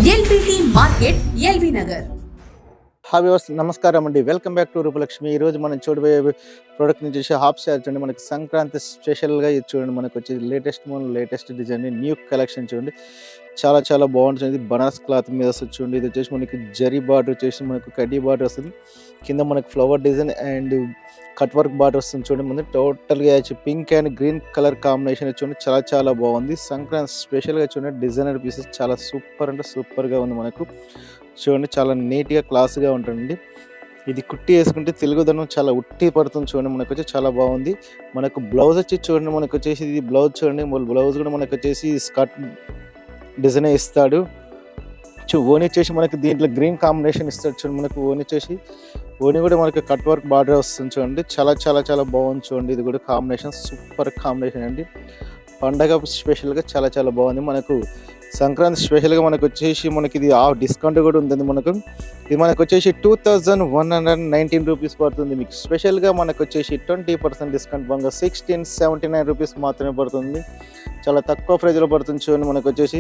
LBT market LB Nagar. హావ్యూవర్స్ నమస్కారం అండి, వెల్కమ్ బ్యాక్ టు రూపలక్ష్మి. ఈరోజు మనం చూడబోయే ప్రోడక్ట్ నుంచి హాఫ్ శారీ చూడండి. మనకి సంక్రాంతి స్పెషల్గా ఇది చూడండి. మనకు వచ్చి లేటెస్ట్ డిజైన్ న్యూ కలెక్షన్ చూడండి. చాలా చాలా బాగుంటుంది. బనారస్ క్లాత్ మీద వస్తుంది చూడండి. ఇది వచ్చేసి మనకి జరీ బార్డర్ వచ్చేసి మనకు కడ్డీ బార్డర్ వస్తుంది. కింద మనకి flower design and cut work border వస్తుంది చూడండి. ముందు టోటల్గా pink and green colour combination చూడండి. చాలా చాలా బాగుంది. సంక్రాంతి స్పెషల్గా చూడండి. డిజైనర్ పీసెస్ చాలా సూపర్ అంటే సూపర్గా ఉంది. మనకు చూడండి చాలా నీట్గా క్లాస్గా ఉంటుంది. ఇది కుట్టి వేసుకుంటే తెలుగుదనం చాలా ఉట్టి పడుతుంది చూడండి. మనకు వచ్చి చాలా బాగుంది. మనకు బ్లౌజ్ వచ్చి చూడండి. మనకు వచ్చేసి ఇది బ్లౌజ్ చూడండి. బ్లౌజ్ కూడా మనకు వచ్చేసి స్కర్ట్ డిజైన్ ఇస్తాడు. ఓని వచ్చేసి మనకి దీంట్లో గ్రీన్ కాంబినేషన్ ఇస్తాడు చూడండి. మనకు ఓని వచ్చేసి ఓని కూడా మనకి కట్ వర్క్ బార్డర్ వస్తుంది చూడండి. చాలా చాలా చాలా బాగుంది చూడండి. ఇది కూడా కాంబినేషన్ సూపర్ కాంబినేషన్ అండి. పండగ స్పెషల్గా చాలా చాలా బాగుంది. మనకు సంక్రాంతి స్పెషల్గా మనకు వచ్చేసి మనకి ఇది డిస్కౌంట్ కూడా ఉంటుంది. ఇది మనకు వచ్చేసి 2119 రూపీస్ పడుతుంది. మీకు స్పెషల్గా మనకు వచ్చేసి 20% డిస్కౌంట్ బంగా 1679 రూపీస్ మాత్రమే పడుతుంది. చాలా తక్కువ ప్రైజ్లో పడుతుంది చూడండి. మనకు వచ్చేసి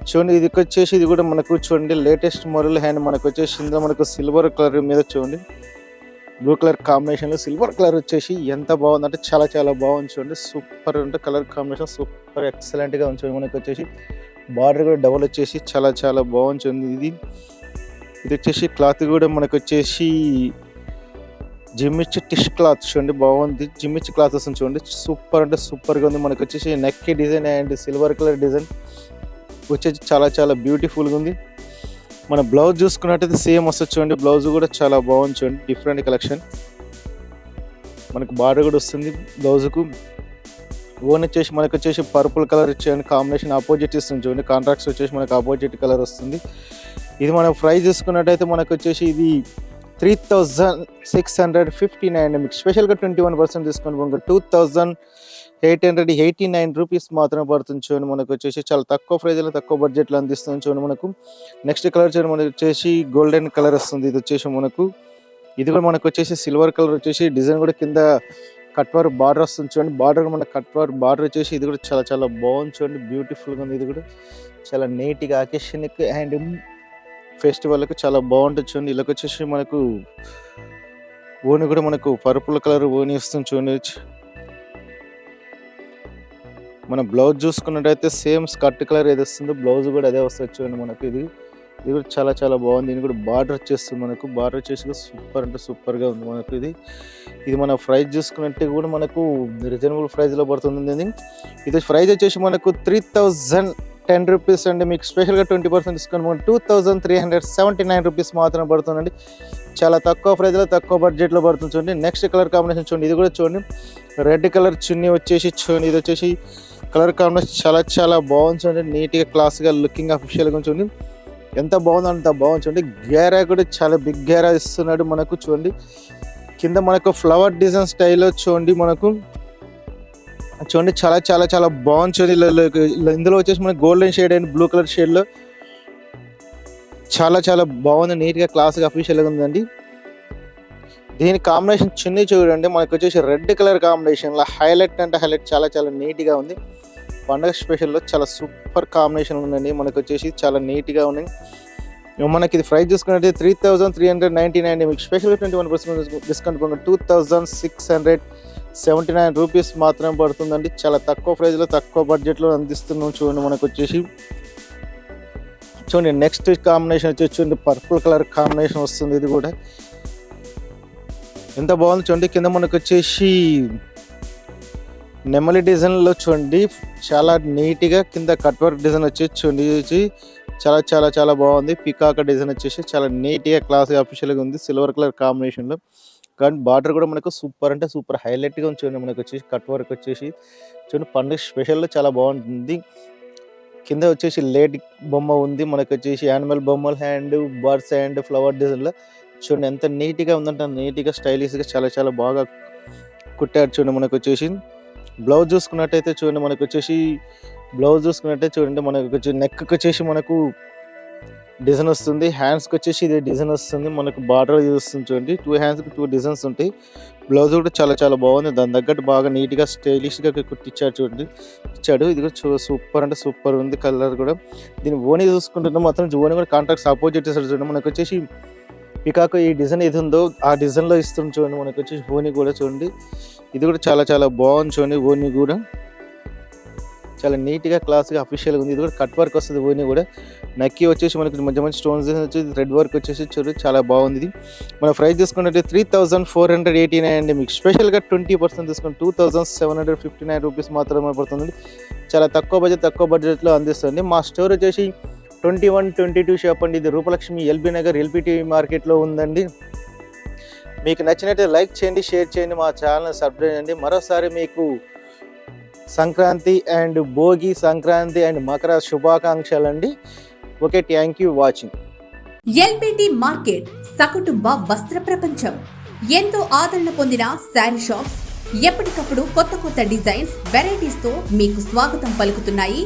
చూడండి. ఇది వచ్చేసి ఇది కూడా మనకు చూడండి లేటెస్ట్ మోడల్ హ్యాండ్ మనకు వచ్చేసి ఇందులో మనకు సిల్వర్ కలర్ మీద చూడండి. బ్లూ కలర్ కాంబినేషన్లో సిల్వర్ కలర్ వచ్చేసి ఎంత బాగుందంటే చాలా చాలా బాగుంది చూడండి. సూపర్ అంటే కలర్ కాంబినేషన్ సూపర్ ఎక్సలెంట్గా ఉంది. మనకు వచ్చేసి బార్డర్ కూడా డబల్ వచ్చేసి చాలా చాలా బాగుంటుంది. ఇది వచ్చేసి క్లాత్ కూడా మనకు వచ్చేసి జిమ్మిచ్ టిష్ క్లాత్ చూడండి. బాగుంది. జిమ్మిచ్ క్లాత్ వస్తుంది చూడండి. సూపర్ అంటే సూపర్గా ఉంది. మనకు వచ్చేసి neck design and silver colour design వచ్చేసి చాలా చాలా బ్యూటిఫుల్గా ఉంది. మన బ్లౌజ్ చూసుకున్నట్టయితే సేమ్ వస్తుంది చూడండి. బ్లౌజ్ కూడా చాలా బాగుంది చూడండి. Different collection. మనకు బార్డర్ కూడా వస్తుంది బ్లౌజ్కు. ఓన్ వచ్చేసి మనకు వచ్చేసి పర్పుల్ కలర్ ఇచ్చేయండి. కాంబినేషన్ ఆపోజిట్ ఇస్తుంది చూడండి. కాంట్రాక్ట్స్ వచ్చేసి మనకు ఆపోజిట్ కలర్ వస్తుంది. ఇది మనం ప్రైస్ చూసుకున్నట్టయితే మనకు వచ్చేసి ఇది 3659. మీకు స్పెషల్గా 21% డిస్కౌంట్ 2889 రూపీస్ మాత్రమే పడుతుంది చూడండి. మనకు వచ్చేసి చాలా తక్కువ ప్రైజ్లో తక్కువ బడ్జెట్లో అందిస్తుంది చూడండి. మనకు నెక్స్ట్ కలర్ చూడండి. మనకు వచ్చేసి గోల్డెన్ కలర్ వస్తుంది. ఇది వచ్చేసి ఇది కూడా మనకు వచ్చేసి సిల్వర్ కలర్ వచ్చేసి డిజైన్ కూడా కింద కట్ వర్క్ బార్డర్ వస్తుంది చూడండి. బార్డర్ మన కట్ వర్క్ బార్డర్ వచ్చేసి ఇది కూడా చాలా చాలా బాగుంది చూడండి. బ్యూటిఫుల్గా ఉంది. ఇది కూడా చాలా నీట్గా అకేషన్కి అండ్ ఫెస్టివల్కి చాలా బాగుంటుంది చూడండి. ఇలాగ వచ్చేసి మనకు ఓని కూడా మనకు పర్పుల్ కలర్ ఓని వస్తుంది చూడండి. మన బ్లౌజ్ చూసుకున్నట్టయితే సేమ్ స్కర్ట్ కలర్ ఏది వస్తుందో బ్లౌజ్ కూడా అదే వస్తుంది చూడండి. మనకు ఇది కూడా చాలా చాలా బాగుంది. దీని కూడా బార్డర్ వచ్చేస్తుంది. మనకు బార్డర్ వచ్చేసి సూపర్ అంటే సూపర్గా ఉంది. మనకు ఇది మన ప్రైస్ చూసుకున్నట్టు కూడా మనకు రీజనబుల్ ప్రైస్లో పడుతుంది. ఇది ప్రైస్ వచ్చేసి మనకు 3010 రూపీస్ అండి. మీకు స్పెషల్గా 20% డిస్కౌంట్ 2379 రూపీస్ మాత్రమే పడుతుందండి. చాలా తక్కువ ప్రైస్లో తక్కువ బడ్జెట్లో పడుతుంది చూడండి. నెక్స్ట్ కలర్ కాంబినేషన్ చూడండి. ఇది కూడా చూడండి. రెడ్ కలర్ చున్నీ వచ్చేసి చూడండి. ఇది వచ్చేసి కలర్ కాంబినేషన్ చాలా చాలా బాగుంది చూడండి. నీట్గా క్లాస్గా లుకింగ్ అఫిషియల్గా చూడండి. ఎంత బాగుందో అంత బాగుంది చూడండి. గేరా కూడా చాలా బిగ్ గేరా ఇస్తున్నాడు మనకు చూడండి. కింద మనకు ఫ్లవర్ డిజైన్ స్టైల్లో చూడండి. మనకు చూడండి చాలా చాలా చాలా బాగుంది చూడండి. ఇందులో వచ్చేసి మనకి golden shade and blue colour షేడ్లో చాలా చాలా బాగుంది. నీట్గా క్లాస్గా అఫీషియల్గా ఉందండి. దీని కాంబినేషన్ చున్నీ చూడండి. మనకు వచ్చేసి రెడ్ కలర్ కాంబినేషన్లో హైలైట్ అంటే హైలైట్ చాలా చాలా నీట్గా ఉంది. పండగ స్పెషల్లో చాలా సూపర్ కాంబినేషన్ ఉందండి. మనకు వచ్చేసి చాలా నీట్గా ఉన్నాయి. మనకి ఇది ప్రైస్ చూసుకున్నట్టు 3399. మీకు స్పెషల్గా 21% డిస్కౌంట్ 2679 రూపీస్ మాత్రమే పడుతుందండి. చాలా తక్కువ ప్రైస్లో తక్కువ బడ్జెట్లో అందిస్తున్నాం చూడండి. మనకు వచ్చేసి చూడండి. నెక్స్ట్ కాంబినేషన్ వచ్చేసి చూడండి. పర్పుల్ కలర్ కాంబినేషన్ వస్తుంది. ఇది కూడా ఎంత బాగుంది చూడండి. కింద మనకు వచ్చేసి నెమలి డిజైన్లో చూడండి. చాలా నీట్గా కింద కట్ వర్క్ డిజైన్ వచ్చేసి చూడండి. చాలా చాలా చాలా బాగుంది. పికాక డిజైన్ వచ్చేసి చాలా నీట్గా క్లాస్గా అఫీషియల్గా ఉంది. సిల్వర్ కలర్ కాంబినేషన్లో కానీ బార్డర్ కూడా మనకు సూపర్ అంటే సూపర్ హైలైట్గా ఉంది చూడండి. మనకు వచ్చేసి కట్ వర్క్ వచ్చేసి చూడండి. పండుగ స్పెషల్లో చాలా బాగుంటుంది. కింద వచ్చేసి లేడీ బొమ్మ ఉంది. మనకు వచ్చేసి యానిమల్ బొమ్మలు హ్యాండ్ బర్డ్స్ అండ్ ఫ్లవర్ డిజైన్లో చూడండి. ఎంత నీట్గా ఉందంటే నీట్గా స్టైలిష్గా చాలా చాలా బాగా కుట్టారు చూడండి. మనకు వచ్చేసి బ్లౌజ్ చూసుకున్నట్టయితే చూడండి. మనకు వచ్చేసి బ్లౌజ్ చూసుకున్నట్టయితే చూడండి. మనకు వచ్చి నెక్ వచ్చేసి మనకు డిజైన్ వస్తుంది. హ్యాండ్స్కి వచ్చేసి ఇది డిజైన్ వస్తుంది. మనకు బార్డర్ ఇది వస్తుంది చూడండి. 2 హ్యాండ్స్కి 2 డిజైన్స్ ఉంటాయి. బ్లౌజ్ కూడా చాలా చాలా బాగుంది. దాని తగ్గట్టు బాగా నీట్గా స్టైలిష్గా కుట్టించాడు చూడండి. ఇది కూడా సూపర్ అంటే సూపర్ ఉంది. కలర్ కూడా దీని ఓని చూసుకుంటున్నాం మాత్రం ఓని కూడా కాంట్రాక్ట్ ఆపోజిట్ చేశాడు చూడండి. మనకు వచ్చేసి పికాక్ ఈ డిజైన్ ఏది ఉందో ఆ డిజైన్లో ఇస్తుంది చూడండి. మనకు వచ్చేసి ఓని కూడా చూడండి. ఇది కూడా చాలా చాలా బాగుంది చూడండి. ఓని కూడా చాలా నీట్గా క్లాస్గా అఫీషియల్గా ఉంది. ఇది కూడా కట్ వర్క్ వస్తుంది. ఓని కూడా నక్కి వచ్చేసి మనకి మంచి మంచి స్టోన్స్ వచ్చి రెడ్ వర్క్ వచ్చేసి చూడండి చాలా బాగుంది. ఇది మన ప్రైస్ తీసుకుంటే 3489 అండి. మీకు స్పెషల్గా 20% తీసుకుని 2759 రూపీస్ మాత్రమే పడుతుంది. చాలా తక్కువ బడ్జెట్లో అందిస్తుంది. మా స్టోర్ వచ్చేసి 2122 షాప్ అండి. ఇది రూపలక్ష్మి ఎల్బీ నగర్ ఎల్పిటి మార్కెట్లో ఉందండి. మీకు నచ్చినట్టు లైక్ చేయండి, షేర్ చేయండి, మా ఛానల్ సబ్స్క్రైబ్ చేయండి. మరోసారి మీకు సంక్రాంతి అండ్ భోగి, సంక్రాంతి అండ్ మకర శుభాకాంక్షలు అండి. Okay, thank you watching. LBT market సకుటుంబ వస్త్ర ప్రపంచం. ఎంతో ఆదరణ పొందిన శారీ షాప్స్ ఎప్పటికప్పుడు కొత్త డిజైన్స్, వెరైటీస్ తో మీకు స్వాగతం పలుకుతున్నాయి.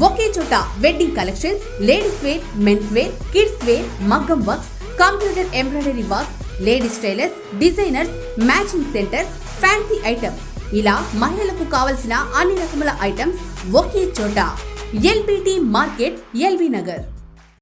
ఒకే చోట wedding collections, ladies wear, men's wear, kids wear, మగ్గం works, computer embroidery work, ladies tailors, designers, matching centre, fancy items, ఇలా మహిళలకు కావలసిన అన్ని రకముల ఐటమ్స్ ఒకే చోట. LBT market, LB Nagar.